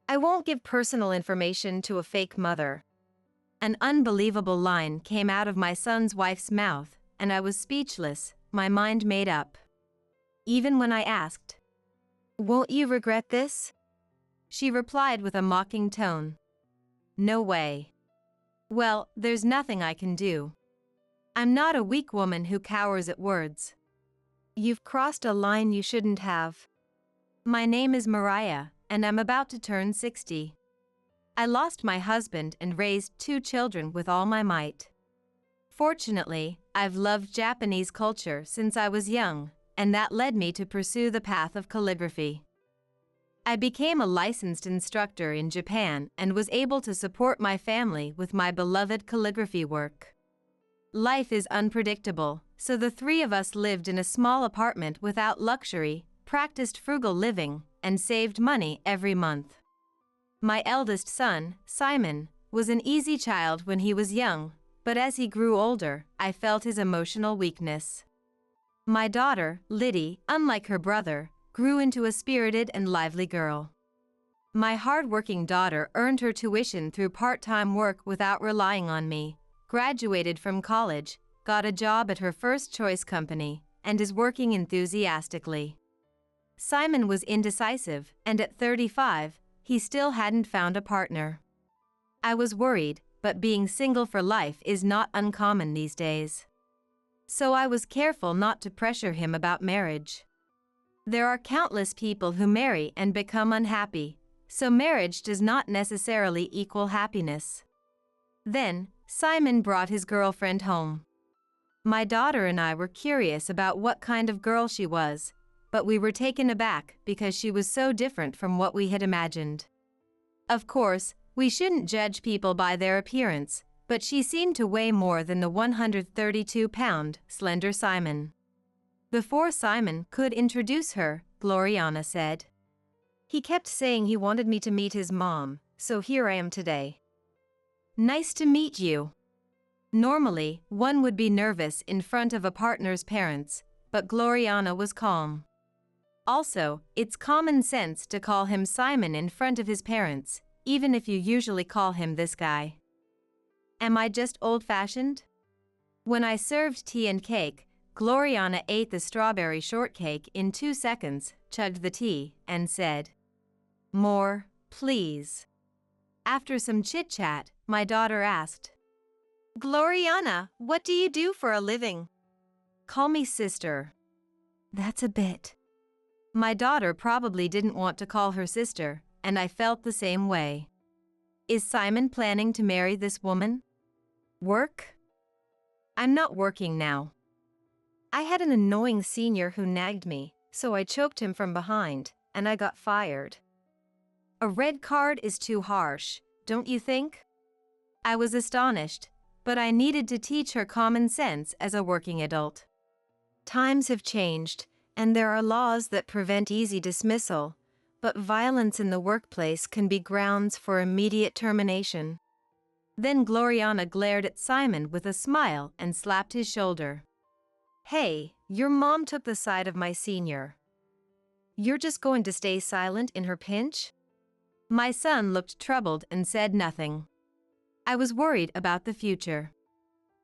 I won't give personal information to a fake mother. An unbelievable line came out of my son's wife's mouth, and I was speechless, my mind made up. Even when I asked, "Won't you regret this?" she replied with a mocking tone, "No way." Well, there's nothing I can do. I'm not a weak woman who cowers at words. You've crossed a line you shouldn't have. My name is Mariah, and I'm about to turn 60. I lost my husband and raised 2 children with all my might. Fortunately, I've loved Japanese culture since I was young, and that led me to pursue the path of calligraphy. I became a licensed instructor in Japan and was able to support my family with my beloved calligraphy work. Life is unpredictable, so the 3 of us lived in a small apartment without luxury, practiced frugal living, and saved money every month. My eldest son, Simon, was an easy child when he was young, but as he grew older, I felt his emotional weakness. My daughter, Liddy, unlike her brother, grew into a spirited and lively girl. My hard-working daughter earned her tuition through part-time work without relying on me, graduated from college, got a job at her first-choice company, and is working enthusiastically. Simon was indecisive, and at 35, he still hadn't found a partner. I was worried, but being single for life is not uncommon these days. So I was careful not to pressure him about marriage. There are countless people who marry and become unhappy, so marriage does not necessarily equal happiness. Then, Simon brought his girlfriend home. My daughter and I were curious about what kind of girl she was, but we were taken aback because she was so different from what we had imagined. Of course, we shouldn't judge people by their appearance, but she seemed to weigh more than the 132-pound, slender Simon. Before Simon could introduce her, Gloriana said, "He kept saying he wanted me to meet his mom, so here I am today." Nice to meet you. Normally, one would be nervous in front of a partner's parents, but Gloriana was calm. Also, it's common sense to call him Simon in front of his parents, even if you usually call him this guy. Am I just old-fashioned? When I served tea and cake, Gloriana ate the strawberry shortcake in 2 seconds, chugged the tea, and said, "More, please." After some chit-chat, my daughter asked, "Gloriana, what do you do for a living?" "Call me sister." That's a bit. My daughter probably didn't want to call her sister, and I felt the same way. Is Simon planning to marry this woman? Work? I'm not working now. I had an annoying senior who nagged me, so I choked him from behind, and I got fired. A red card is too harsh, don't you think? I was astonished, but I needed to teach her common sense as a working adult. Times have changed, and there are laws that prevent easy dismissal, but violence in the workplace can be grounds for immediate termination. Then Gloriana glared at Simon with a smile and slapped his shoulder. "Hey, your mom took the side of my senior. You're just going to stay silent in her pinch?" My son looked troubled and said nothing. I was worried about the future.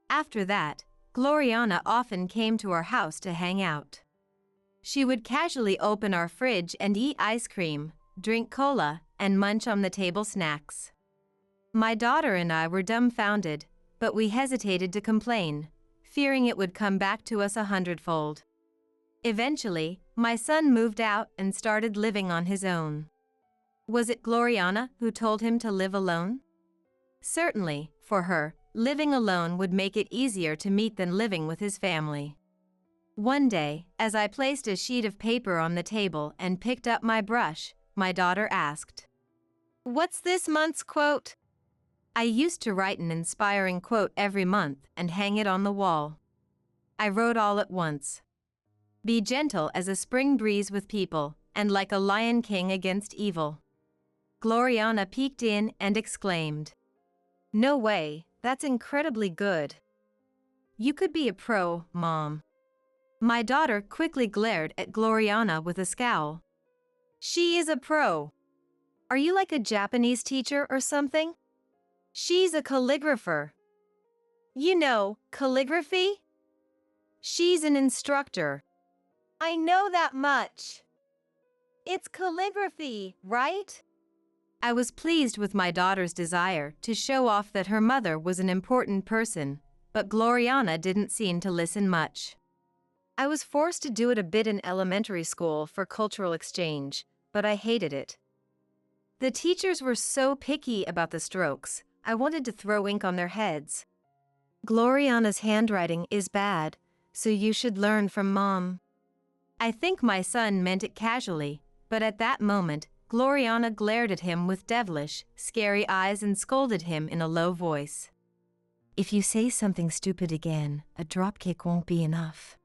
After that, Gloriana often came to our house to hang out. She would casually open our fridge and eat ice cream, drink cola, and munch on the table snacks. My daughter and I were dumbfounded, but we hesitated to complain, fearing it would come back to us 100-fold. Eventually, my son moved out and started living on his own. Was it Gloriana who told him to live alone? Certainly, for her, living alone would make it easier to meet than living with his family. One day, as I placed a sheet of paper on the table and picked up my brush, my daughter asked, "What's this month's quote?" I used to write an inspiring quote every month and hang it on the wall. I wrote all at once. "Be gentle as a spring breeze with people, and like a lion king against evil." Gloriana peeked in and exclaimed, "No way, that's incredibly good. You could be a pro, Mom." My daughter quickly glared at Gloriana with a scowl. "She is a pro. Are you like a Japanese teacher or something? She's a calligrapher. You know, calligraphy? She's an instructor. I know that much. It's calligraphy, right? I was pleased with my daughter's desire to show off that her mother was an important person, but Gloriana didn't seem to listen much. I was forced to do it a bit in elementary school for cultural exchange, but I hated it. The teachers were so picky about the strokes, I wanted to throw ink on their heads. Gloriana's handwriting is bad, so you should learn from Mom. I think my son meant it casually, but at that moment, Gloriana glared at him with devilish, scary eyes and scolded him in a low voice. If you say something stupid again, a dropkick won't be enough.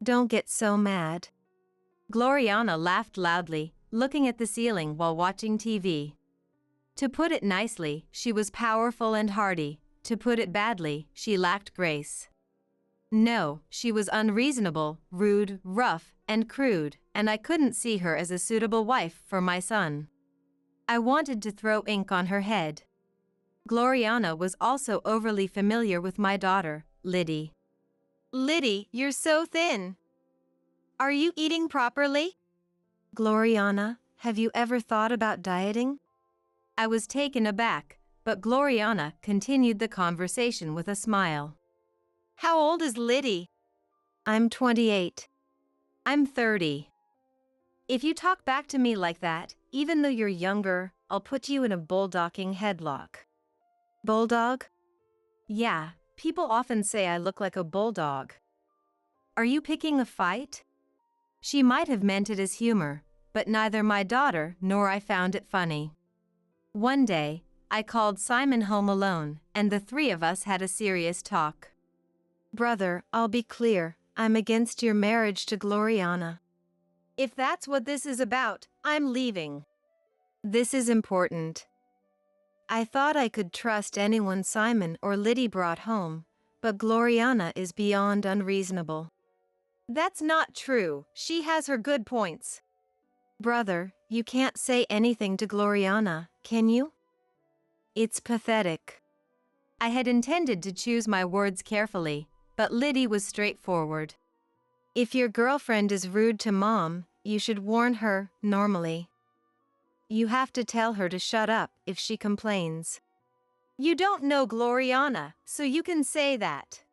Don't get so mad. Gloriana laughed loudly, looking at the ceiling while watching TV. To put it nicely, she was powerful and hardy. To put it badly, she lacked grace. No, she was unreasonable, rude, rough, and crude, and I couldn't see her as a suitable wife for my son. I wanted to throw ink on her head. Gloriana was also overly familiar with my daughter, Liddy. Liddy, you're so thin. Are you eating properly? Gloriana, have you ever thought about dieting? I was taken aback, but Gloriana continued the conversation with a smile. How old is Liddy? I'm 28. I'm 30. If you talk back to me like that, even though you're younger, I'll put you in a bulldogging headlock. Bulldog? Yeah, people often say I look like a bulldog. Are you picking a fight? She might have meant it as humor, but neither my daughter nor I found it funny. One day, I called Simon home alone, and the three of us had a serious talk. Brother, I'll be clear, I'm against your marriage to Gloriana. If that's what this is about, I'm leaving. This is important. I thought I could trust anyone Simon or Liddy brought home, but Gloriana is beyond unreasonable. That's not true, she has her good points. Brother, you can't say anything to Gloriana, can you? It's pathetic. I had intended to choose my words carefully, but Liddy was straightforward. If your girlfriend is rude to Mom, you should warn her, normally. You have to tell her to shut up if she complains. You don't know Gloriana, so you can say that.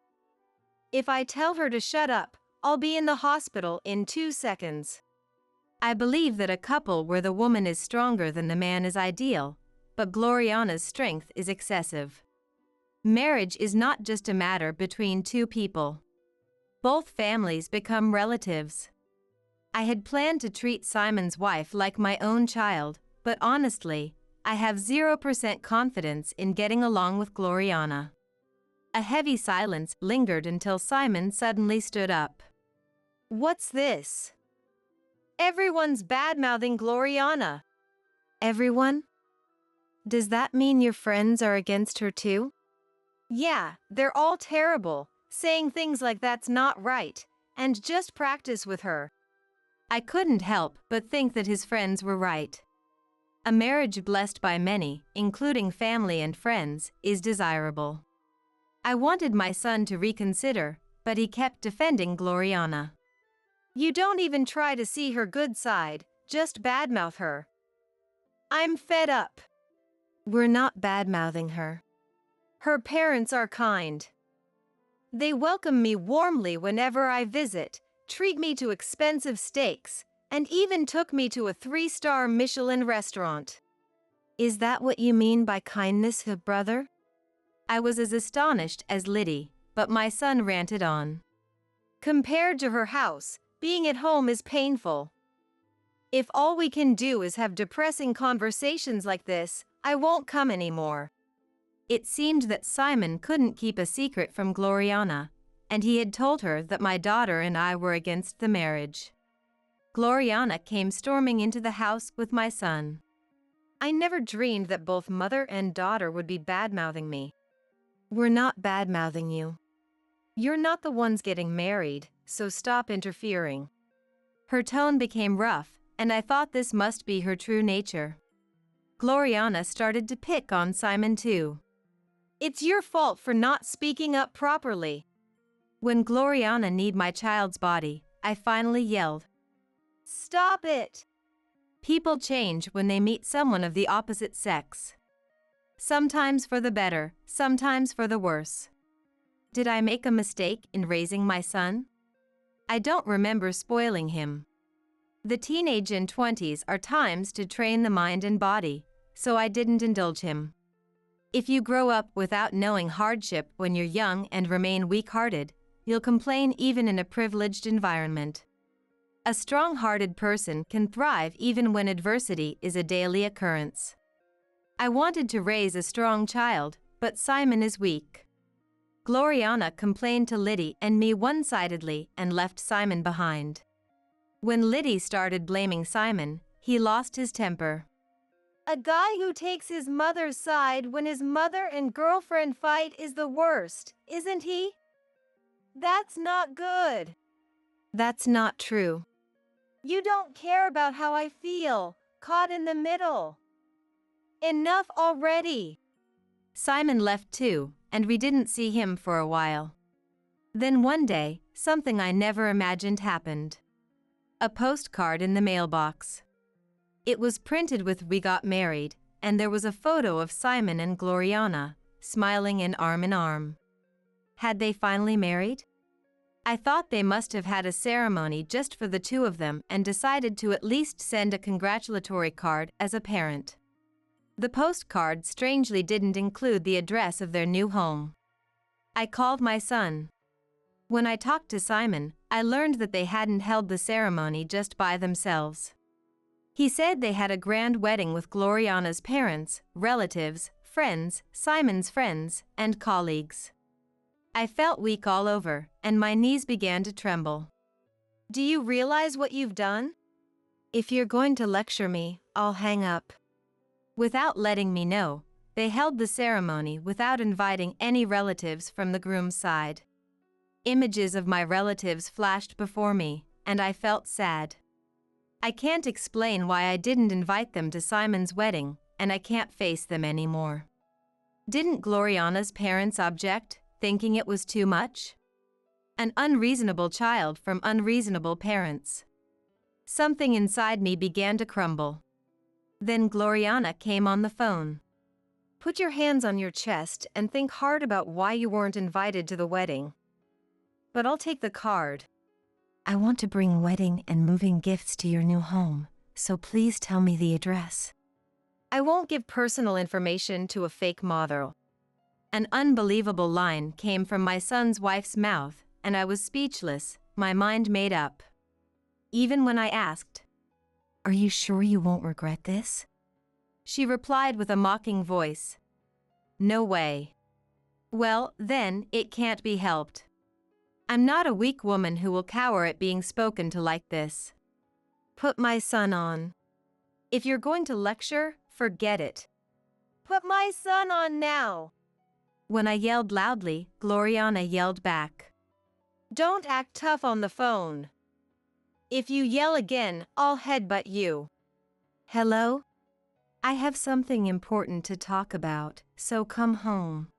If I tell her to shut up, I'll be in the hospital in 2 seconds. I believe that a couple where the woman is stronger than the man is ideal, but Gloriana's strength is excessive. Marriage is not just a matter between two people. Both families become relatives. I had planned to treat Simon's wife like my own child, but honestly, I have 0% confidence in getting along with Gloriana. A heavy silence lingered until Simon suddenly stood up. What's this? Everyone's bad-mouthing Gloriana. Everyone? Does that mean your friends are against her too? Yeah, they're all terrible, saying things like that's not right, and just practice with her. I couldn't help but think that his friends were right. A marriage blessed by many, including family and friends, is desirable. I wanted my son to reconsider, but he kept defending Gloriana. You don't even try to see her good side, just badmouth her. I'm fed up. We're not badmouthing her. Her parents are kind. They welcome me warmly whenever I visit, treat me to expensive steaks, and even took me to a 3-star Michelin restaurant. Is that what you mean by kindness, brother? I was as astonished as Liddy, but my son ranted on. Compared to her house, being at home is painful. If all we can do is have depressing conversations like this, I won't come anymore. It seemed that Simon couldn't keep a secret from Gloriana, and he had told her that my daughter and I were against the marriage. Gloriana came storming into the house with my son. I never dreamed that both mother and daughter would be bad-mouthing me. We're not bad-mouthing you. You're not the ones getting married, so stop interfering. Her tone became rough, and I thought this must be her true nature. Gloriana started to pick on Simon too. "It's your fault for not speaking up properly." When Gloriana need my child's body, I finally yelled, "Stop it!" People change when they meet someone of the opposite sex. Sometimes for the better, sometimes for the worse. Did I make a mistake in raising my son? I don't remember spoiling him. The teenage and 20s are times to train the mind and body, so I didn't indulge him. If you grow up without knowing hardship when you're young and remain weak-hearted, you'll complain even in a privileged environment. A strong-hearted person can thrive even when adversity is a daily occurrence. I wanted to raise a strong child, but Simon is weak. Gloriana complained to Liddy and me one-sidedly and left Simon behind. When Liddy started blaming Simon, he lost his temper. "A guy who takes his mother's side when his mother and girlfriend fight is the worst, isn't he? That's not good." "That's not true." "You don't care about how I feel, caught in the middle." "Enough already." Simon left too, and we didn't see him for a while. Then one day, something I never imagined happened. A postcard in the mailbox. It was printed with "We got married," and there was a photo of Simon and Gloriana, smiling in arm. Had they finally married? I thought they must have had a ceremony just for the two of them and decided to at least send a congratulatory card as a parent. The postcard strangely didn't include the address of their new home. I called my son. When I talked to Simon, I learned that they hadn't held the ceremony just by themselves. He said they had a grand wedding with Gloriana's parents, relatives, friends, Simon's friends, and colleagues. I felt weak all over, and my knees began to tremble. "Do you realize what you've done? If you're going to lecture me, I'll hang up." Without letting me know, they held the ceremony without inviting any relatives from the groom's side. Images of my relatives flashed before me, and I felt sad. I can't explain why I didn't invite them to Simon's wedding, and I can't face them anymore. Didn't Gloriana's parents object, thinking it was too much? An unreasonable child from unreasonable parents. Something inside me began to crumble. Then Gloriana came on the phone. "Put your hands on your chest and think hard about why you weren't invited to the wedding. But I'll take the card. I want to bring wedding and moving gifts to your new home, so please tell me the address. I won't give personal information to a fake mother." An unbelievable line came from my son's wife's mouth, and I was speechless, my mind made up. Even when I asked, "Are you sure you won't regret this?" she replied with a mocking voice, "No way." Well, then, it can't be helped. I'm not a weak woman who will cower at being spoken to like this. Put my son on. If you're going to lecture, forget it. Put my son on now. When I yelled loudly, Gloriana yelled back. Don't act tough on the phone. If you yell again, I'll headbutt you. Hello? I have something important to talk about, so come home.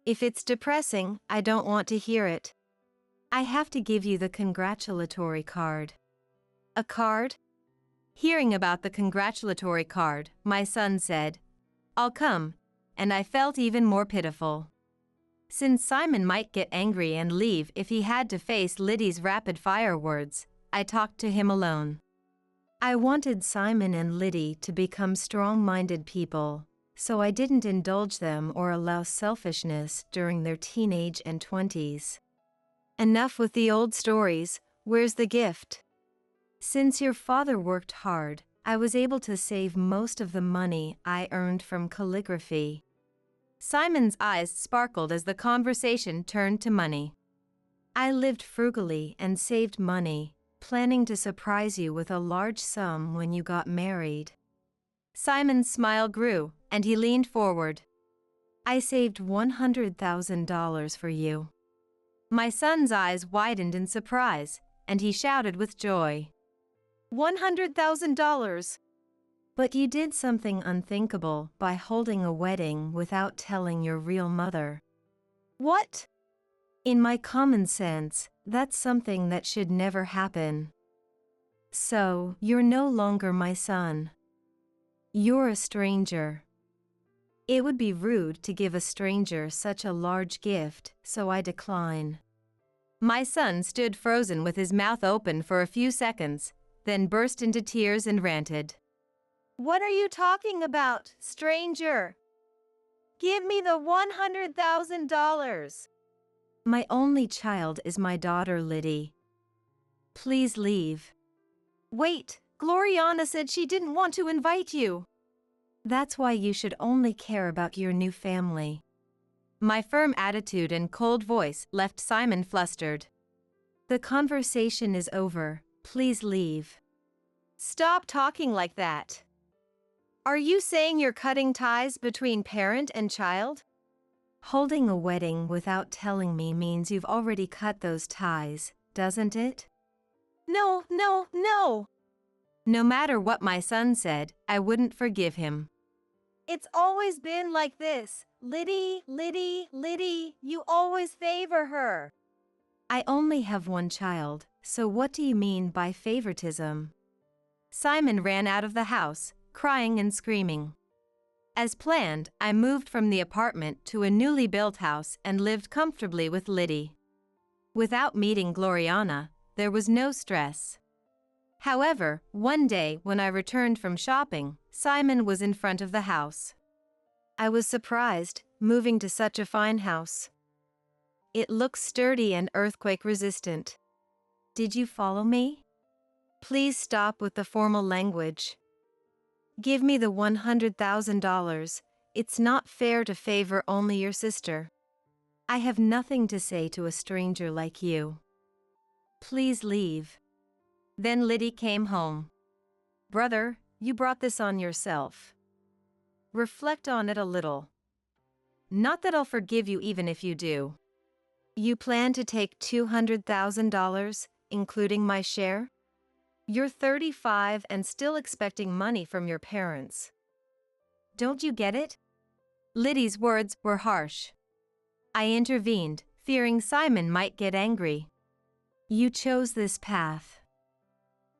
If it's depressing, I don't want to hear it. I have to give you the congratulatory card. A card? Hearing about the congratulatory card, my son said, I'll come, and I felt even more pitiful. Since Simon might get angry and leave if he had to face Liddy's rapid-fire words, I talked to him alone. I wanted Simon and Liddy to become strong-minded people, so I didn't indulge them or allow selfishness during their teenage and 20s. Enough with the old stories, where's the gift? Since your father worked hard, I was able to save most of the money I earned from calligraphy. Simon's eyes sparkled as the conversation turned to money. I lived frugally and saved money, planning to surprise you with a large sum when you got married. Simon's smile grew, and he leaned forward. I saved $100,000 for you. My son's eyes widened in surprise, and he shouted with joy. $100,000? But you did something unthinkable by holding a wedding without telling your real mother. What? In my common sense, that's something that should never happen. So, you're no longer my son. You're a stranger. It would be rude to give a stranger such a large gift, so I decline. My son stood frozen with his mouth open for a few seconds, then burst into tears and ranted. What are you talking about, stranger? Give me the $100,000. My only child is my daughter, Liddy. Please leave. Wait, Gloriana said she didn't want to invite you. That's why you should only care about your new family. My firm attitude and cold voice left Simon flustered. The conversation is over. Please leave. Stop talking like that. Are you saying you're cutting ties between parent and child? Holding a wedding without telling me means you've already cut those ties, doesn't it? No. No matter what my son said, I wouldn't forgive him. It's always been like this. Liddy, you always favor her. I only have one child, so what do you mean by favoritism? Simon ran out of the house, crying and screaming. As planned, I moved from the apartment to a newly built house and lived comfortably with Liddy. Without meeting Gloriana, there was no stress. However, one day when I returned from shopping, Simon was in front of the house. I was surprised, moving to such a fine house. It looks sturdy and earthquake-resistant. Did you follow me? Please stop with the formal language. Give me the $100,000. It's not fair to favor only your sister. I have nothing to say to a stranger like you. Please leave. Then Liddy came home. Brother, you brought this on yourself. Reflect on it a little. Not that I'll forgive you even if you do. You plan to take $200,000, including my share? You're 35 and still expecting money from your parents. Don't you get it? Liddy's words were harsh. I intervened, fearing Simon might get angry. You chose this path.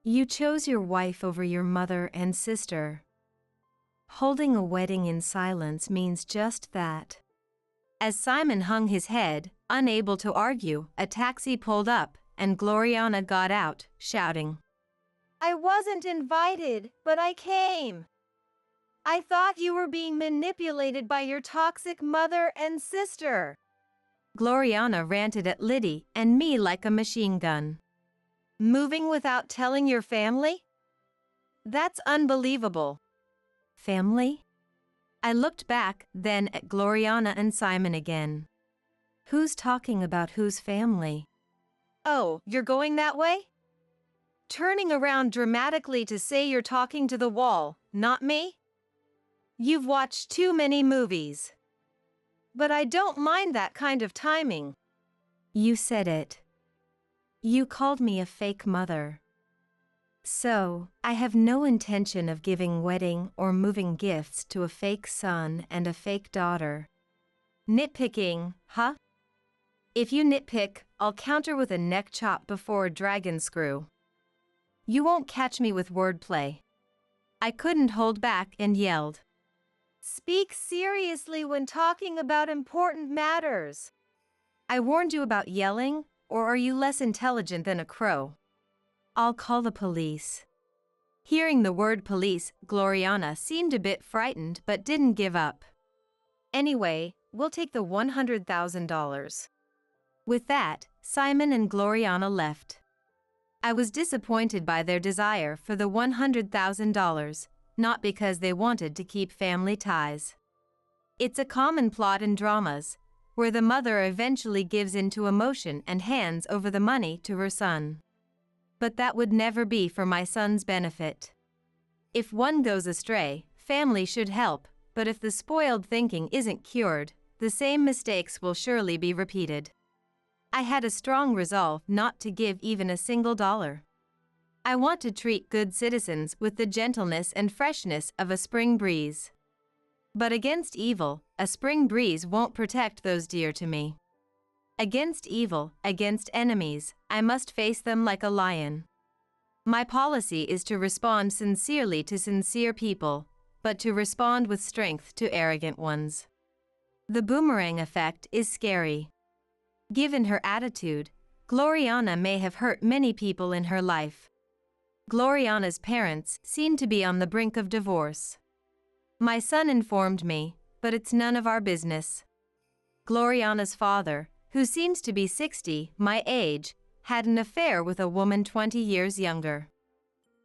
You chose your wife over your mother and sister. Holding a wedding in silence means just that. As Simon hung his head, unable to argue, a taxi pulled up, and Gloriana got out, shouting, I wasn't invited, but I came. I thought you were being manipulated by your toxic mother and sister. Gloriana ranted at Liddy and me like a machine gun. Moving without telling your family? That's unbelievable. Family? I looked back, then at Gloriana and Simon again. Who's talking about whose family? Oh, you're going that way? Turning around dramatically to say you're talking to the wall, not me? You've watched too many movies. But I don't mind that kind of timing. You said it. You called me a fake mother. So, I have no intention of giving wedding or moving gifts to a fake son and a fake daughter. Nitpicking, huh? If you nitpick, I'll counter with a neck chop before a dragon screw. You won't catch me with wordplay. I couldn't hold back and yelled. Speak seriously when talking about important matters. I warned you about yelling, or are you less intelligent than a crow? I'll call the police. Hearing the word police, Gloriana seemed a bit frightened but didn't give up. Anyway, we'll take the $100,000. With that, Simon and Gloriana left. I was disappointed by their desire for the $100,000, not because they wanted to keep family ties. It's a common plot in dramas, where the mother eventually gives in to emotion and hands over the money to her son. But that would never be for my son's benefit. If one goes astray, family should help, but if the spoiled thinking isn't cured, the same mistakes will surely be repeated. I had a strong resolve not to give even a single dollar. I want to treat good citizens with the gentleness and freshness of a spring breeze. But against evil, a spring breeze won't protect those dear to me. Against evil, against enemies, I must face them like a lion. My policy is to respond sincerely to sincere people, but to respond with strength to arrogant ones. The boomerang effect is scary. Given her attitude, Gloriana may have hurt many people in her life. Gloriana's parents seem to be on the brink of divorce. My son informed me, but it's none of our business. Gloriana's father, who seems to be 60, my age, had an affair with a woman 20 years younger.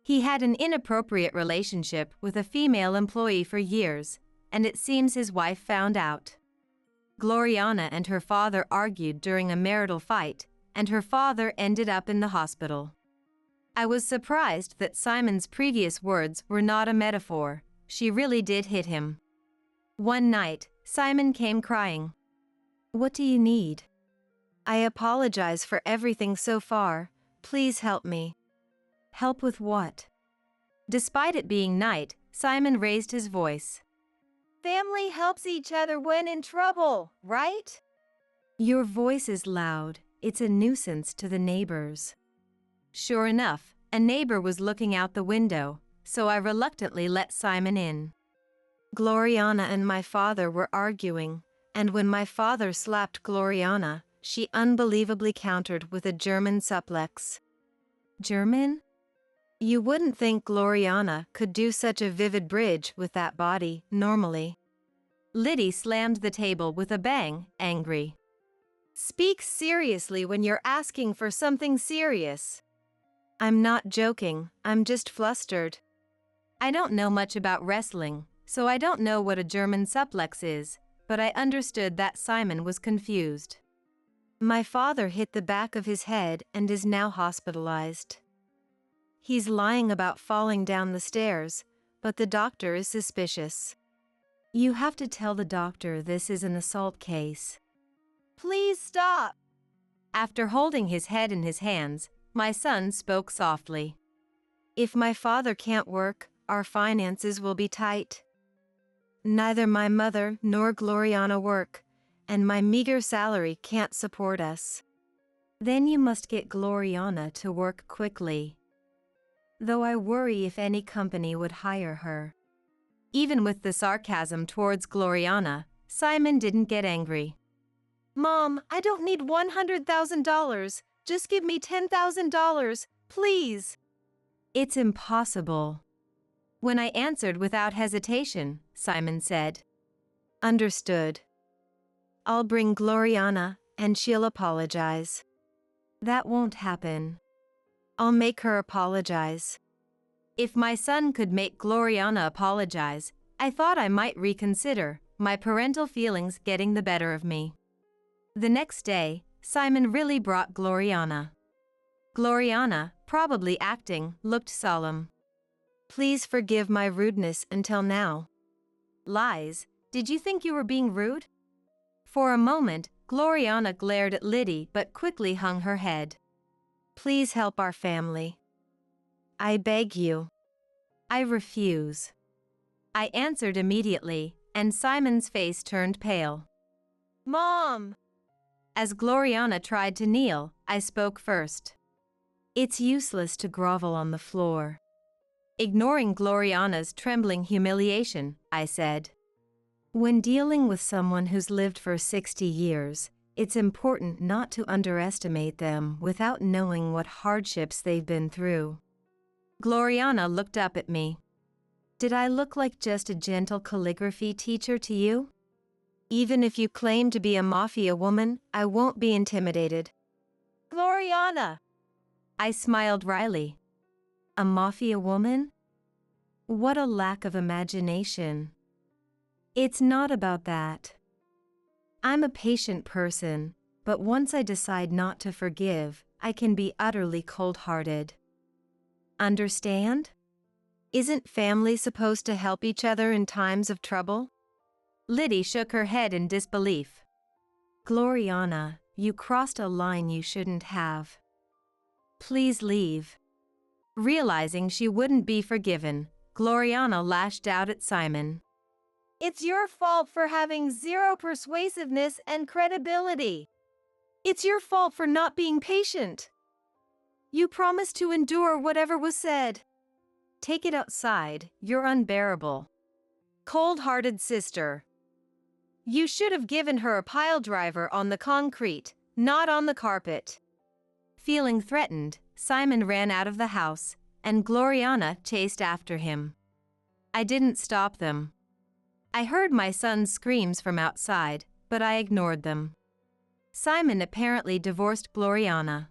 He had an inappropriate relationship with a female employee for years, and it seems his wife found out. Gloriana and her father argued during a marital fight, and her father ended up in the hospital. I was surprised that Simon's previous words were not a metaphor. She really did hit him. One night, Simon came crying. "What do you need?" "I apologize for everything so far. Please help me." "Help with what?" Despite it being night, Simon raised his voice. Family helps each other when in trouble, right? "Your voice is loud. It's a nuisance to the neighbors." Sure enough, a neighbor was looking out the window, so I reluctantly let Simon in. Gloriana and my father were arguing, and when my father slapped Gloriana, she unbelievably countered with a German suplex. German? You wouldn't think Gloriana could do such a vivid bridge with that body, normally. Liddy slammed the table with a bang, angry. Speak seriously when you're asking for something serious. I'm not joking, I'm just flustered. I don't know much about wrestling, so I don't know what a German suplex is, but I understood that Simon was confused. My father hit the back of his head and is now hospitalized. He's lying about falling down the stairs, but the doctor is suspicious. You have to tell the doctor this is an assault case. Please stop. After holding his head in his hands, my son spoke softly. If my father can't work, our finances will be tight. Neither my mother nor Gloriana work, and my meager salary can't support us. Then you must get Gloriana to work quickly. Though I worry if any company would hire her. Even with the sarcasm towards Gloriana, Simon didn't get angry. Mom, I don't need $100,000. Just give me $10,000, please. It's impossible. When I answered without hesitation, Simon said, Understood. I'll bring Gloriana, and she'll apologize. That won't happen. I'll make her apologize. If my son could make Gloriana apologize, I thought I might reconsider, my parental feelings getting the better of me. The next day, Simon really brought Gloriana. Gloriana, probably acting, looked solemn. Please forgive my rudeness until now. Lies, did you think you were being rude? For a moment, Gloriana glared at Liddy but quickly hung her head. Please help our family. I beg you. I refuse. I answered immediately, and Simon's face turned pale. Mom! As Gloriana tried to kneel, I spoke first. It's useless to grovel on the floor. Ignoring Gloriana's trembling humiliation, I said. When dealing with someone who's lived for 60 years, it's important not to underestimate them without knowing what hardships they've been through. Gloriana looked up at me. Did I look like just a gentle calligraphy teacher to you? Even if you claim to be a mafia woman, I won't be intimidated. Gloriana! I smiled wryly. A mafia woman? What a lack of imagination. It's not about that. I'm a patient person, but once I decide not to forgive, I can be utterly cold-hearted. Understand? Isn't family supposed to help each other in times of trouble? Liddy shook her head in disbelief. Gloriana, you crossed a line you shouldn't have. Please leave. Realizing she wouldn't be forgiven, Gloriana lashed out at Simon. It's your fault for having zero persuasiveness and credibility. It's your fault for not being patient. You promised to endure whatever was said. Take it outside, you're unbearable. Cold-hearted sister. You should have given her a pile driver on the concrete, not on the carpet. Feeling threatened, Simon ran out of the house, and Gloriana chased after him. I didn't stop them. I heard my son's screams from outside, but I ignored them. Simon apparently divorced Gloriana.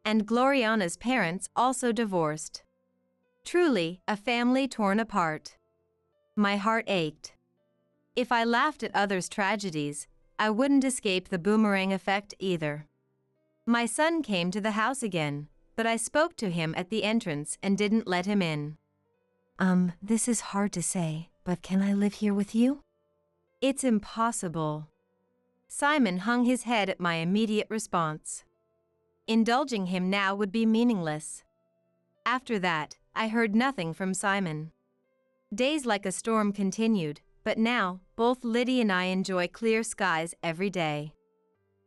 And Gloriana's parents also divorced. Truly, a family torn apart. My heart ached. If I laughed at others' tragedies, I wouldn't escape the boomerang effect either. My son came to the house again, but I spoke to him at the entrance and didn't let him in. This is hard to say, but can I live here with you? It's impossible. Simon hung his head at my immediate response. Indulging him now would be meaningless. After that, I heard nothing from Simon. Days like a storm continued, but now, both Liddy and I enjoy clear skies every day.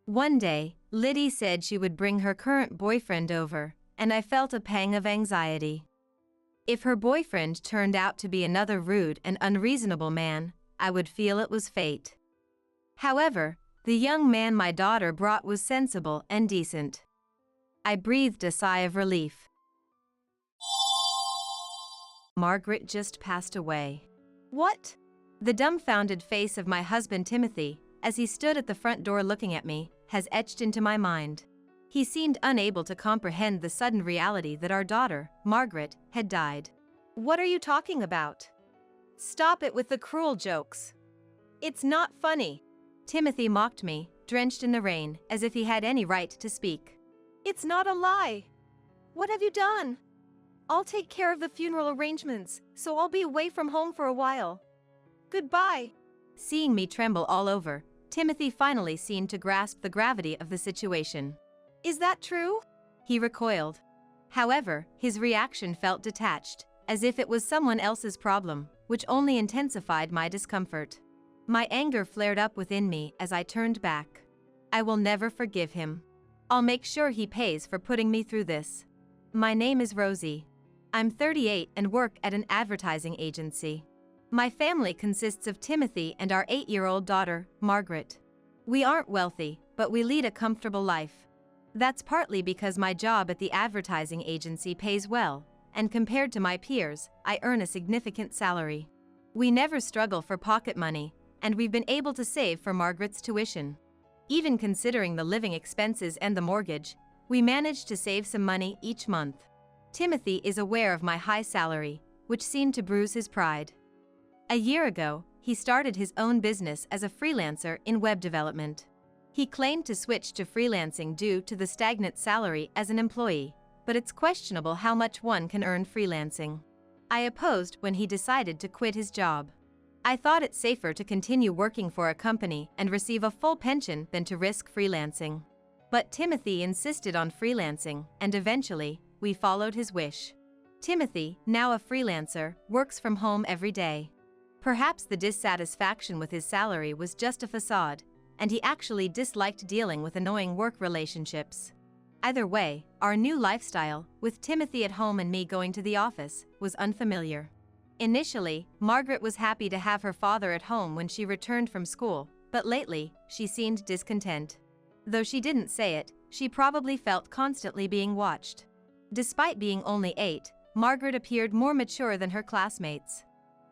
One day, Liddy said she would bring her current boyfriend over, and I felt a pang of anxiety. If her boyfriend turned out to be another rude and unreasonable man, I would feel it was fate. However, the young man my daughter brought was sensible and decent. I breathed a sigh of relief. Margaret just passed away. What? The dumbfounded face of my husband Timothy, as he stood at the front door looking at me, has etched into my mind. He seemed unable to comprehend the sudden reality that our daughter, Margaret, had died. What are you talking about? Stop it with the cruel jokes. It's not funny. Timothy mocked me, drenched in the rain, as if he had any right to speak. It's not a lie. What have you done? I'll take care of the funeral arrangements, so I'll be away from home for a while. Goodbye. Seeing me tremble all over, Timothy finally seemed to grasp the gravity of the situation. Is that true? He recoiled. However, his reaction felt detached, as if it was someone else's problem, which only intensified my discomfort. My anger flared up within me as I turned back. I will never forgive him. I'll make sure he pays for putting me through this. My name is Rosie. I'm 38 and work at an advertising agency. My family consists of Timothy and our 8-year-old daughter, Margaret. We aren't wealthy, but we lead a comfortable life. That's partly because my job at the advertising agency pays well, and compared to my peers, I earn a significant salary. We never struggle for pocket money, and we've been able to save for Margaret's tuition. Even considering the living expenses and the mortgage, we managed to save some money each month. Timothy is aware of my high salary, which seemed to bruise his pride. A year ago, he started his own business as a freelancer in web development. He claimed to switch to freelancing due to the stagnant salary as an employee, but it's questionable how much one can earn freelancing. I opposed when he decided to quit his job. I thought it safer to continue working for a company and receive a full pension than to risk freelancing. But Timothy insisted on freelancing, and eventually, we followed his wish. Timothy, now a freelancer, works from home every day. Perhaps the dissatisfaction with his salary was just a facade, and he actually disliked dealing with annoying work relationships. Either way, our new lifestyle, with Timothy at home and me going to the office, was unfamiliar. Initially, Margaret was happy to have her father at home when she returned from school, but lately, she seemed discontent. Though she didn't say it, she probably felt constantly being watched. Despite being only 8, Margaret appeared more mature than her classmates.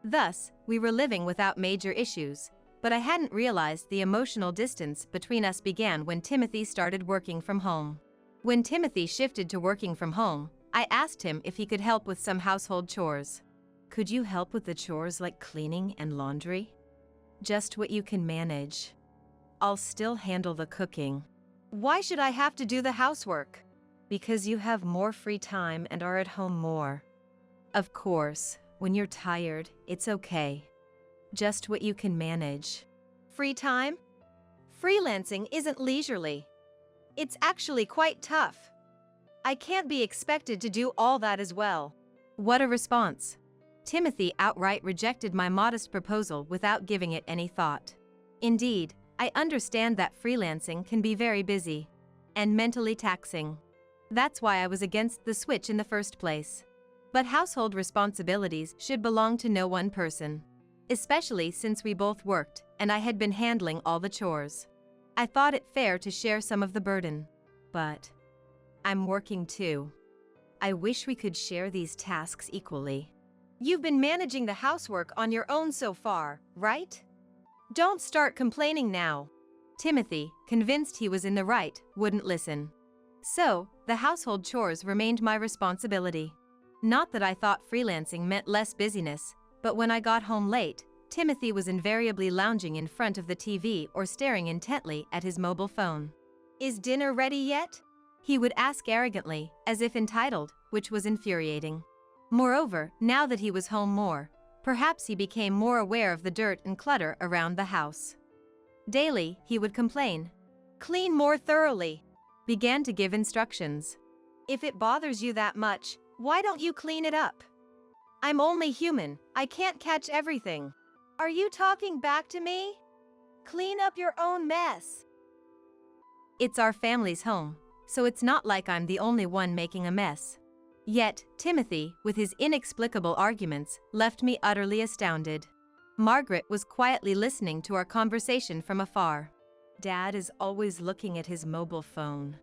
Thus, we were living without major issues, but I hadn't realized the emotional distance between us began when Timothy started working from home. When Timothy shifted to working from home, I asked him if he could help with some household chores. Could you help with the chores like cleaning and laundry? Just what you can manage. I'll still handle the cooking. Why should I have to do the housework? Because you have more free time and are at home more. Of course, when you're tired, it's okay. Just what you can manage. Free time? Freelancing isn't leisurely. It's actually quite tough. I can't be expected to do all that as well. What a response. Timothy outright rejected my modest proposal without giving it any thought. Indeed, I understand that freelancing can be very busy and mentally taxing. That's why I was against the switch in the first place. But household responsibilities should belong to no one person, especially since we both worked and I had been handling all the chores. I thought it fair to share some of the burden. But I'm working too. I wish we could share these tasks equally. You've been managing the housework on your own so far, right? Don't start complaining now. Timothy, convinced he was in the right, wouldn't listen. So, the household chores remained my responsibility. Not that I thought freelancing meant less busyness, but when I got home late, Timothy was invariably lounging in front of the TV or staring intently at his mobile phone. Is dinner ready yet? He would ask arrogantly, as if entitled, which was infuriating. Moreover, now that he was home more, perhaps he became more aware of the dirt and clutter around the house. Daily, he would complain. Clean more thoroughly. Began to give instructions. If it bothers you that much, why don't you clean it up? I'm only human, I can't catch everything. Are you talking back to me? Clean up your own mess. It's our family's home, so it's not like I'm the only one making a mess. Yet, Timothy, with his inexplicable arguments, left me utterly astounded. Margaret was quietly listening to our conversation from afar. Dad is always looking at his mobile phone.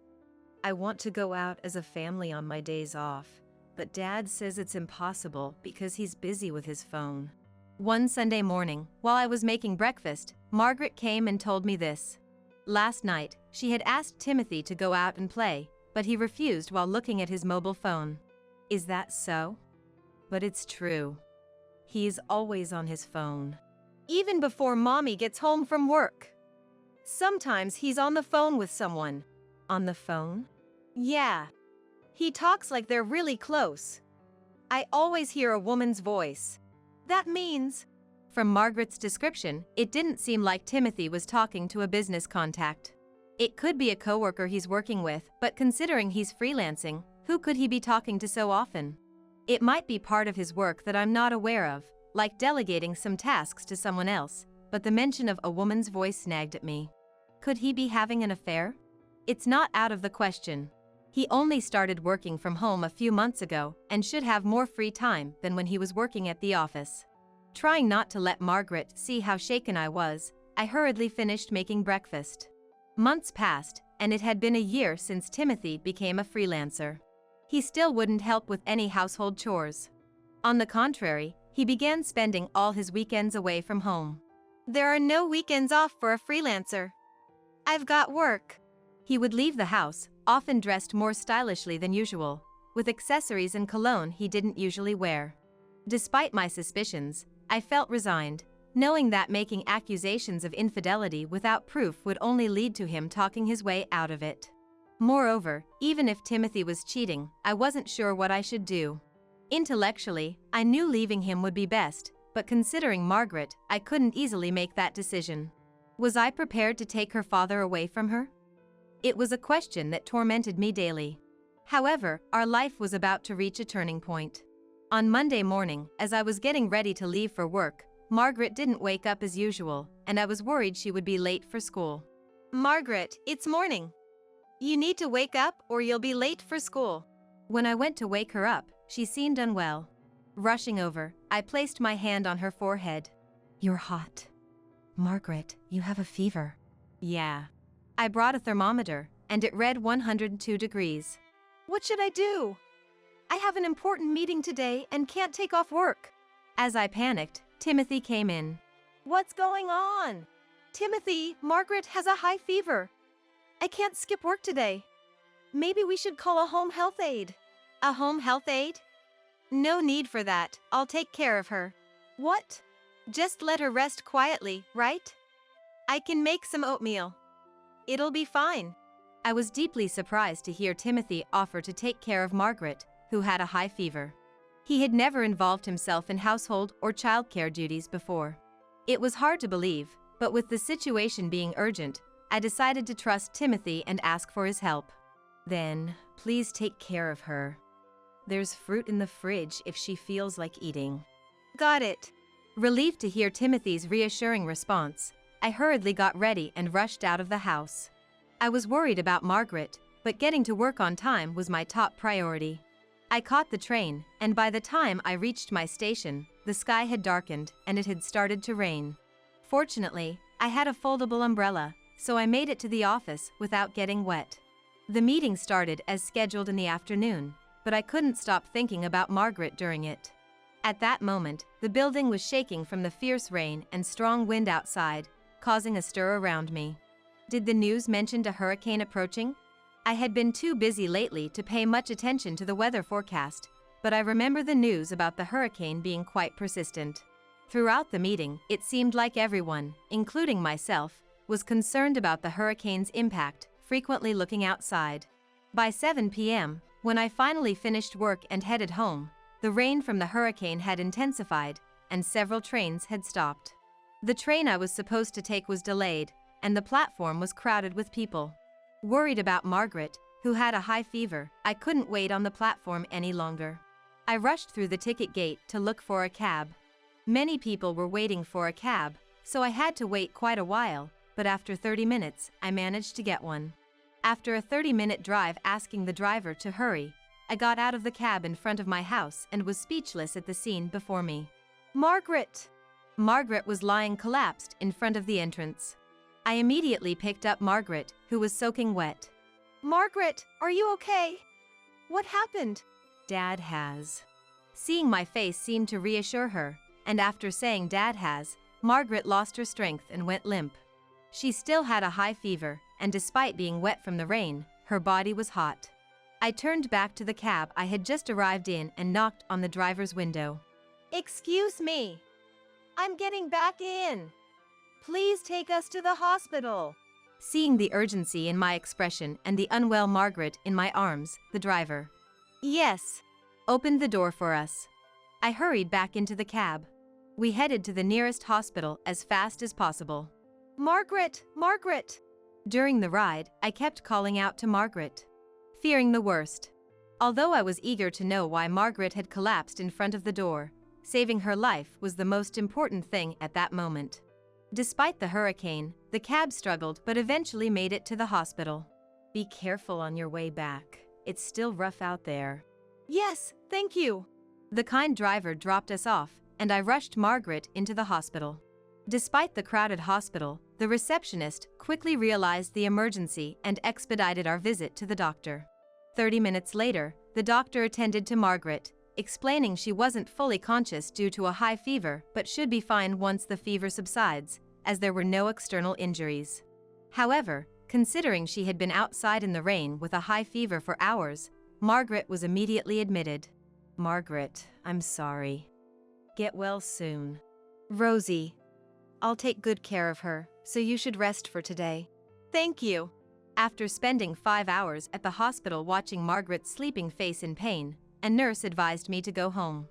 I want to go out as a family on my days off, but Dad says it's impossible because he's busy with his phone. One Sunday morning, while I was making breakfast, Margaret came and told me this. Last night, she had asked Timothy to go out and play, but he refused while looking at his mobile phone. Is that so? But it's true. He's always on his phone. Even before Mommy gets home from work. Sometimes he's on the phone with someone. On the phone? Yeah. He talks like they're really close. I always hear a woman's voice. That means... From Margaret's description, it didn't seem like Timothy was talking to a business contact. It could be a coworker he's working with, but considering he's freelancing, who could he be talking to so often? It might be part of his work that I'm not aware of, like delegating some tasks to someone else, but the mention of a woman's voice snagged at me. Could he be having an affair? It's not out of the question. He only started working from home a few months ago and should have more free time than when he was working at the office. Trying not to let Margaret see how shaken I was, I hurriedly finished making breakfast. Months passed, and it had been a year since Timothy became a freelancer. He still wouldn't help with any household chores. On the contrary, he began spending all his weekends away from home. There are no weekends off for a freelancer. I've got work. He would leave the house, often dressed more stylishly than usual, with accessories and cologne he didn't usually wear. Despite my suspicions, I felt resigned, knowing that making accusations of infidelity without proof would only lead to him talking his way out of it. Moreover, even if Timothy was cheating, I wasn't sure what I should do. Intellectually, I knew leaving him would be best, but considering Margaret, I couldn't easily make that decision. Was I prepared to take her father away from her? It was a question that tormented me daily. However, our life was about to reach a turning point. On Monday morning, as I was getting ready to leave for work, Margaret didn't wake up as usual, and I was worried she would be late for school. Margaret, it's morning. You need to wake up or you'll be late for school. When I went to wake her up, she seemed unwell. Rushing over, I placed my hand on her forehead. You're hot. Margaret, you have a fever. Yeah. I brought a thermometer, and it read 102 degrees. What should I do? I have an important meeting today and can't take off work. As I panicked, Timothy came in. What's going on? Timothy, Margaret has a high fever. I can't skip work today. Maybe we should call a home health aide. A home health aide? No need for that, I'll take care of her. What? Just let her rest quietly, right? I can make some oatmeal. It'll be fine. I was deeply surprised to hear Timothy offer to take care of Margaret, who had a high fever. He had never involved himself in household or childcare duties before. It was hard to believe, but with the situation being urgent, I decided to trust Timothy and ask for his help. Then, please take care of her. There's fruit in the fridge if she feels like eating. Got it. Relieved to hear Timothy's reassuring response, I hurriedly got ready and rushed out of the house. I was worried about Margaret, but getting to work on time was my top priority. I caught the train, and by the time I reached my station, the sky had darkened and it had started to rain. Fortunately, I had a foldable umbrella, so I made it to the office without getting wet. The meeting started as scheduled in the afternoon, but I couldn't stop thinking about Margaret during it. At that moment, the building was shaking from the fierce rain and strong wind outside, causing a stir around me. Did the news mention a hurricane approaching? I had been too busy lately to pay much attention to the weather forecast, but I remember the news about the hurricane being quite persistent. Throughout the meeting, it seemed like everyone, including myself, was concerned about the hurricane's impact, frequently looking outside. By 7 p.m., when I finally finished work and headed home, the rain from the hurricane had intensified, and several trains had stopped. The train I was supposed to take was delayed, and the platform was crowded with people. Worried about Margaret, who had a high fever, I couldn't wait on the platform any longer. I rushed through the ticket gate to look for a cab. Many people were waiting for a cab, so I had to wait quite a while, but after 30 minutes, I managed to get one. After a 30-minute drive asking the driver to hurry, I got out of the cab in front of my house and was speechless at the scene before me. Margaret! Margaret was lying collapsed in front of the entrance. I immediately picked up Margaret, who was soaking wet. Margaret, are you okay? What happened? Dad has. Seeing my face seemed to reassure her, and after saying Dad has, Margaret lost her strength and went limp. She still had a high fever, and despite being wet from the rain, her body was hot. I turned back to the cab I had just arrived in and knocked on the driver's window. Excuse me. I'm getting back in. Please take us to the hospital. Seeing the urgency in my expression and the unwell Margaret in my arms, the driver, yes, opened the door for us. I hurried back into the cab. We headed to the nearest hospital as fast as possible. Margaret, Margaret! During the ride, I kept calling out to Margaret, fearing the worst. Although I was eager to know why Margaret had collapsed in front of the door, saving her life was the most important thing at that moment. Despite the hurricane, the cab struggled but eventually made it to the hospital. Be careful on your way back. It's still rough out there. Yes, thank you. The kind driver dropped us off, and I rushed Margaret into the hospital. Despite the crowded hospital, the receptionist quickly realized the emergency and expedited our visit to the doctor. 30 minutes later, the doctor attended to Margaret, explaining she wasn't fully conscious due to a high fever but should be fine once the fever subsides, as there were no external injuries. However, considering she had been outside in the rain with a high fever for hours, Margaret was immediately admitted. Margaret, I'm sorry. Get well soon. Rosie, I'll take good care of her, so you should rest for today. Thank you. After spending 5 hours at the hospital watching Margaret's sleeping face in pain, a nurse advised me to go home.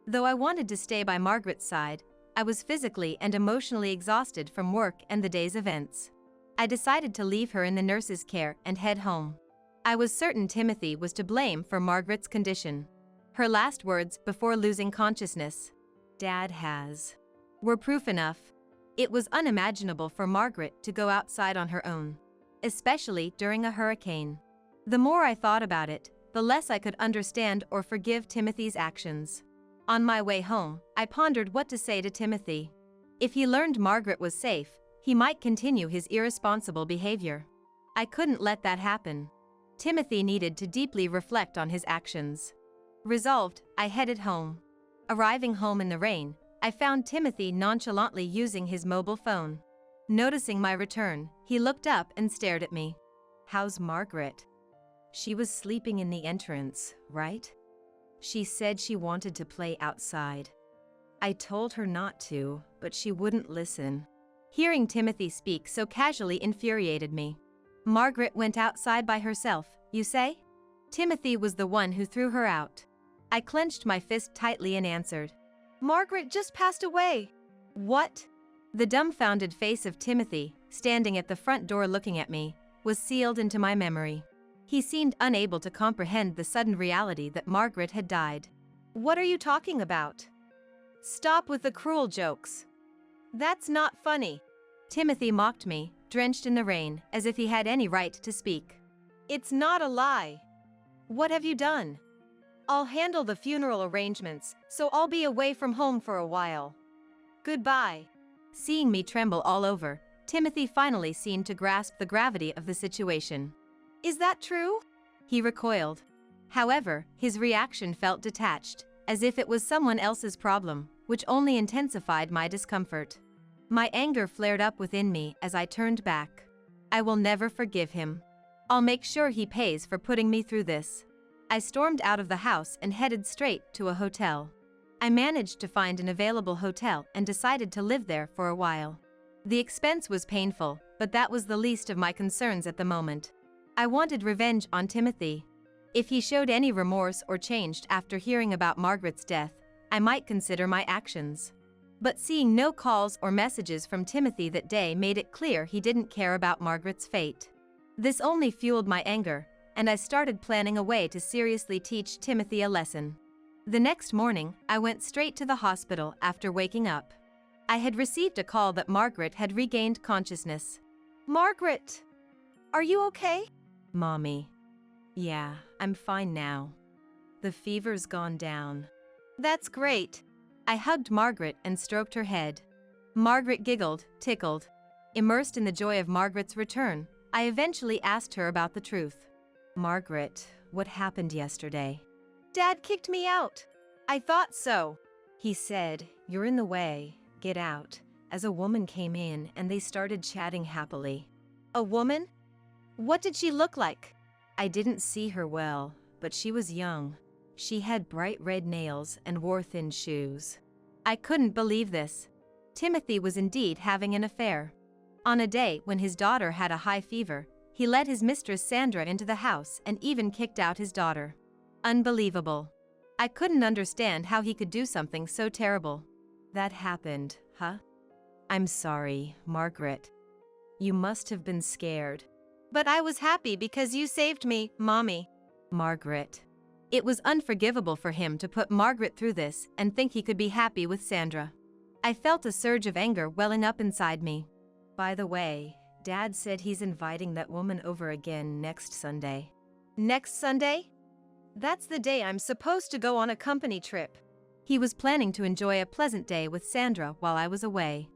Though I wanted to stay by Margaret's side, I was physically and emotionally exhausted from work and the day's events. I decided to leave her in the nurse's care and head home. I was certain Timothy was to blame for Margaret's condition. Her last words before losing consciousness, "Dad has," were proof enough. It was unimaginable for Margaret to go outside on her own, especially during a hurricane. The more I thought about it, the less I could understand or forgive Timothy's actions. On my way home, I pondered what to say to Timothy. If he learned Margaret was safe, he might continue his irresponsible behavior. I couldn't let that happen. Timothy needed to deeply reflect on his actions. Resolved, I headed home. Arriving home in the rain, I found Timothy nonchalantly using his mobile phone. Noticing my return, he looked up and stared at me. "How's Margaret?" "She was sleeping in the entrance, right? She said she wanted to play outside. I told her not to, but she wouldn't listen." Hearing Timothy speak so casually infuriated me. "Margaret went outside by herself, you say?" Timothy was the one who threw her out. I clenched my fist tightly and answered, Margaret just passed away. What? The dumbfounded face of Timothy, standing at the front door looking at me, was sealed into my memory. He seemed unable to comprehend the sudden reality that Margaret had died. What are you talking about? Stop with the cruel jokes. That's not funny. Timothy mocked me, drenched in the rain, as if he had any right to speak. It's not a lie. What have you done? I'll handle the funeral arrangements, so I'll be away from home for a while. Goodbye. Seeing me tremble all over, Timothy finally seemed to grasp the gravity of the situation. Is that true? He recoiled. However, his reaction felt detached, as if it was someone else's problem, which only intensified my discomfort. My anger flared up within me as I turned back. I will never forgive him. I'll make sure he pays for putting me through this. I stormed out of the house and headed straight to a hotel. I managed to find an available hotel and decided to live there for a while. The expense was painful, but that was the least of my concerns at the moment. I wanted revenge on Timothy. If he showed any remorse or changed after hearing about Margaret's death, I might consider my actions. But seeing no calls or messages from Timothy that day made it clear he didn't care about Margaret's fate. This only fueled my anger, and I started planning a way to seriously teach Timothy a lesson. The next morning, I went straight to the hospital after waking up. I had received a call that Margaret had regained consciousness. Margaret! Are you okay? Mommy. Yeah, I'm fine now. The fever's gone down. That's great. I hugged Margaret and stroked her head. Margaret giggled, tickled. Immersed in the joy of Margaret's return, I eventually asked her about the truth. Margaret, what happened yesterday? Dad kicked me out. I thought so. He said, "You're in the way, get out," as a woman came in and they started chatting happily. A woman? What did she look like? I didn't see her well, but she was young. She had bright red nails and wore thin shoes. I couldn't believe this. Timothy was indeed having an affair. On a day when his daughter had a high fever, he let his mistress Sandra into the house and even kicked out his daughter. Unbelievable. I couldn't understand how he could do something so terrible. That happened, huh? I'm sorry, Margaret. You must have been scared. But I was happy because you saved me, Mommy. Margaret. It was unforgivable for him to put Margaret through this and think he could be happy with Sandra. I felt a surge of anger welling up inside me. By the way, Dad said he's inviting that woman over again next Sunday. Next Sunday? That's the day I'm supposed to go on a company trip. He was planning to enjoy a pleasant day with Sandra while I was away.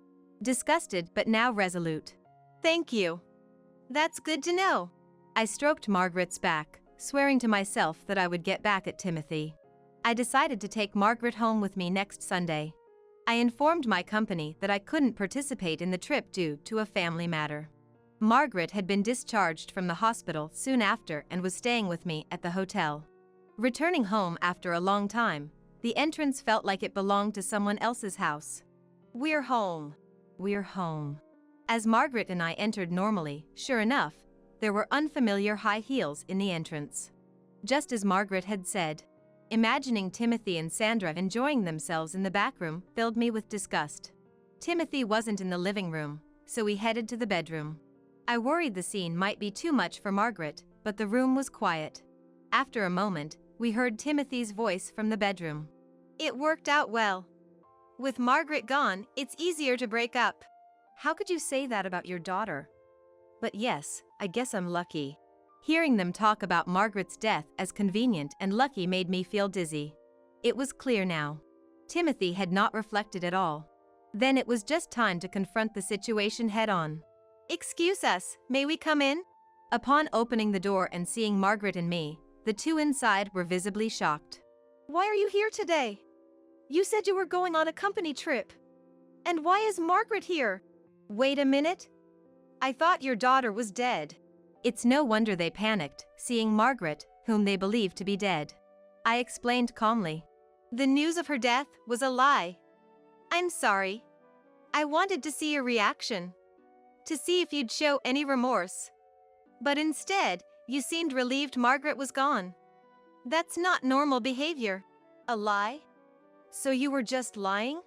Disgusted but now resolute. Thank you. That's good to know. I stroked Margaret's back, swearing to myself that I would get back at Timothy. I decided to take Margaret home with me next Sunday. I informed my company that I couldn't participate in the trip due to a family matter. Margaret had been discharged from the hospital soon after and was staying with me at the hotel. Returning home after a long time, the entrance felt like it belonged to someone else's house. We're home. We're home. As Margaret and I entered normally, sure enough, there were unfamiliar high heels in the entrance. Just as Margaret had said, imagining Timothy and Sandra enjoying themselves in the back room filled me with disgust. Timothy wasn't in the living room, so we headed to the bedroom. I worried the scene might be too much for Margaret, but the room was quiet. After a moment, we heard Timothy's voice from the bedroom. It worked out well. With Margaret gone, it's easier to break up. How could you say that about your daughter? But yes, I guess I'm lucky. Hearing them talk about Margaret's death as convenient and lucky made me feel dizzy. It was clear now. Timothy had not reflected at all. Then it was just time to confront the situation head-on. Excuse us, may we come in? Upon opening the door and seeing Margaret and me, the two inside were visibly shocked. Why are you here today? You said you were going on a company trip. And why is Margaret here? Wait a minute. I thought your daughter was dead. It's no wonder they panicked, seeing Margaret, whom they believed to be dead. I explained calmly. The news of her death was a lie. I'm sorry. I wanted to see your reaction. To see if you'd show any remorse. But instead, you seemed relieved Margaret was gone. That's not normal behavior. A lie? So you were just lying?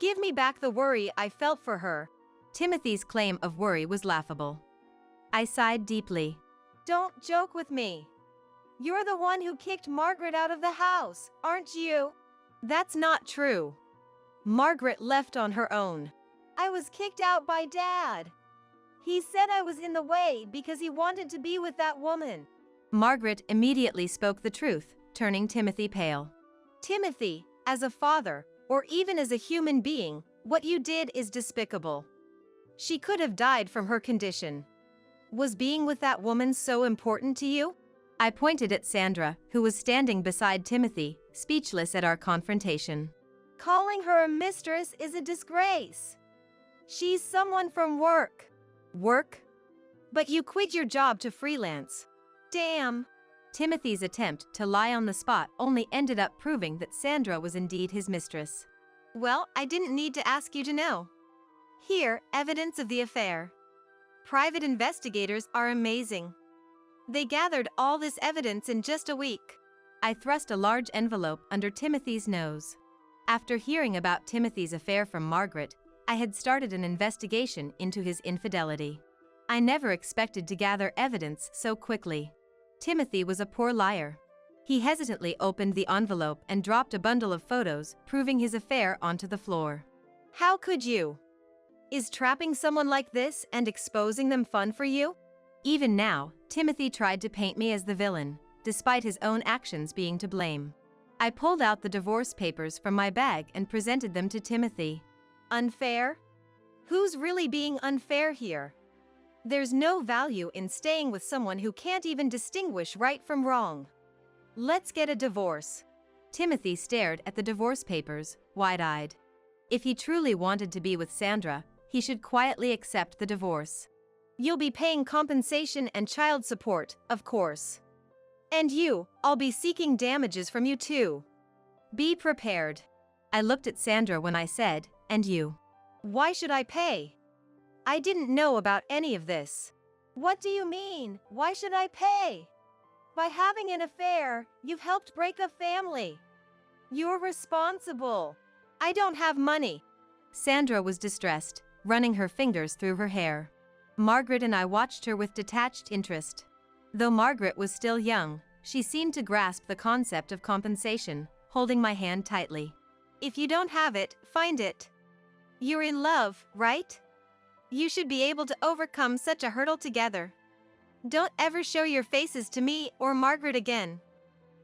Give me back the worry I felt for her. Timothy's claim of worry was laughable. I sighed deeply. Don't joke with me. You're the one who kicked Margaret out of the house, aren't you? That's not true. Margaret left on her own. I was kicked out by Dad. He said I was in the way because he wanted to be with that woman. Margaret immediately spoke the truth, turning Timothy pale. Timothy, as a father, or even as a human being, what you did is despicable. She could have died from her condition. Was being with that woman so important to you? I pointed at Sandra, who was standing beside Timothy, speechless at our confrontation. Calling her a mistress is a disgrace. She's someone from work. Work? But you quit your job to freelance. Damn. Timothy's attempt to lie on the spot only ended up proving that Sandra was indeed his mistress. Well, I didn't need to ask you to know. Here, evidence of the affair. Private investigators are amazing. They gathered all this evidence in just a week. I thrust a large envelope under Timothy's nose. After hearing about Timothy's affair from Margaret, I had started an investigation into his infidelity. I never expected to gather evidence so quickly. Timothy was a poor liar. He hesitantly opened the envelope and dropped a bundle of photos proving his affair onto the floor. How could you? Is trapping someone like this and exposing them fun for you? Even now, Timothy tried to paint me as the villain, despite his own actions being to blame. I pulled out the divorce papers from my bag and presented them to Timothy. Unfair? Who's really being unfair here? There's no value in staying with someone who can't even distinguish right from wrong. Let's get a divorce. Timothy stared at the divorce papers, wide-eyed. If he truly wanted to be with Sandra, he should quietly accept the divorce. You'll be paying compensation and child support, of course. And I'll be seeking damages from you too. Be prepared. I looked at Sandra when I said, and you. Why should I pay? I didn't know about any of this. What do you mean, why should I pay? By having an affair, you've helped break a family. You're responsible. I don't have money. Sandra was distressed, running her fingers through her hair. Margaret and I watched her with detached interest. Though Margaret was still young, she seemed to grasp the concept of compensation, holding my hand tightly. If you don't have it, find it. You're in love, right? You should be able to overcome such a hurdle together. Don't ever show your faces to me or Margaret again.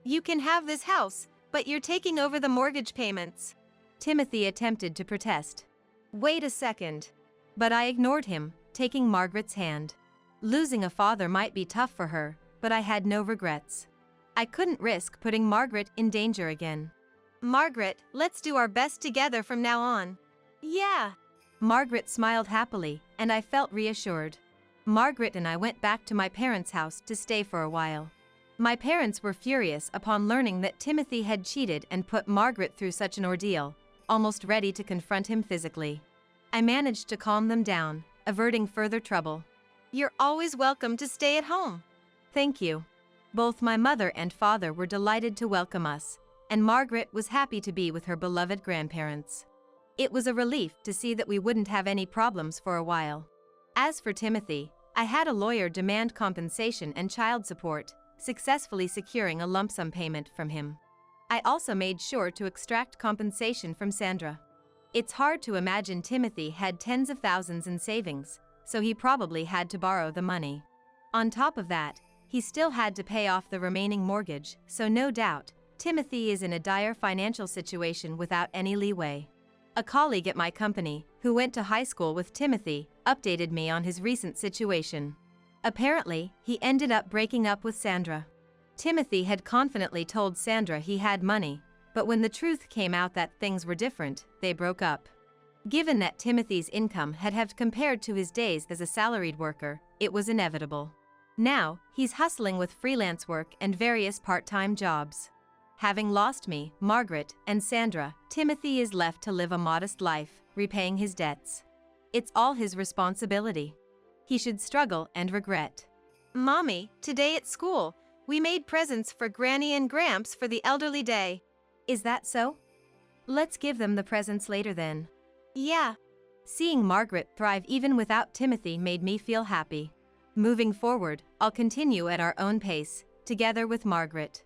You can have this house, but you're taking over the mortgage payments. Timothy attempted to protest. Wait a second. But I ignored him, taking Margaret's hand. Losing a father might be tough for her, but I had no regrets. I couldn't risk putting Margaret in danger again. Margaret, let's do our best together from now on. Yeah. Margaret smiled happily, and I felt reassured. Margaret and I went back to my parents' house to stay for a while. My parents were furious upon learning that Timothy had cheated and put Margaret through such an ordeal, almost ready to confront him physically. I managed to calm them down, averting further trouble. You're always welcome to stay at home. Thank you. Both my mother and father were delighted to welcome us, and Margaret was happy to be with her beloved grandparents. It was a relief to see that we wouldn't have any problems for a while. As for Timothy, I had a lawyer demand compensation and child support, successfully securing a lump sum payment from him. I also made sure to extract compensation from Sandra. It's hard to imagine Timothy had tens of thousands in savings, so he probably had to borrow the money. On top of that, he still had to pay off the remaining mortgage, so no doubt, Timothy is in a dire financial situation without any leeway. A colleague at my company, who went to high school with Timothy, updated me on his recent situation. Apparently, he ended up breaking up with Sandra. Timothy had confidently told Sandra he had money, but when the truth came out that things were different, they broke up. Given that Timothy's income had halved compared to his days as a salaried worker, it was inevitable. Now, he's hustling with freelance work and various part-time jobs. Having lost me, Margaret, and Sandra, Timothy is left to live a modest life, repaying his debts. It's all his responsibility. He should struggle and regret. Mommy, today at school, we made presents for Granny and Gramps for the elderly day. Is that so? Let's give them the presents later then. Yeah. Seeing Margaret thrive even without Timothy made me feel happy. Moving forward, I'll continue at our own pace, together with Margaret.